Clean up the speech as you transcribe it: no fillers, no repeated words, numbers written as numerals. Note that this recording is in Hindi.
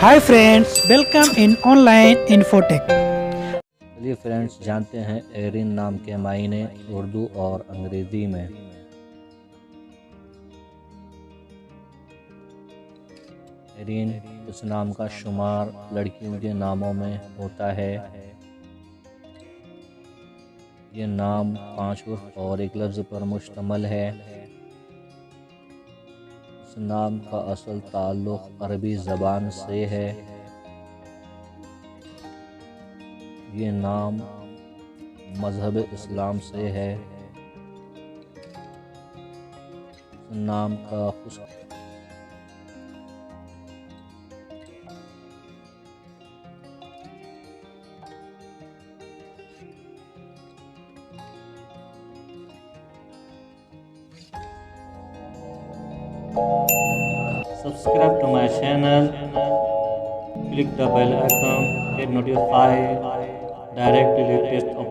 Hi friends, welcome in online infotech. चलिए फ्रेंड्स, जानते हैं ayrin नाम के मायने उर्दू और अंग्रेजी में। ayrin इस नाम का शुमार लड़कियों के नामों में होता है। ये नाम 5 हुर्फ और एक लफ्ज़ पर मुश्तमल है। इस नाम का असल ताल्लुक़ अरबी ज़बान से है। ये नाम मज़हब इस्लाम से है। इस नाम का Subscribe to my channel, click the bell icon, get notified directly latest upload.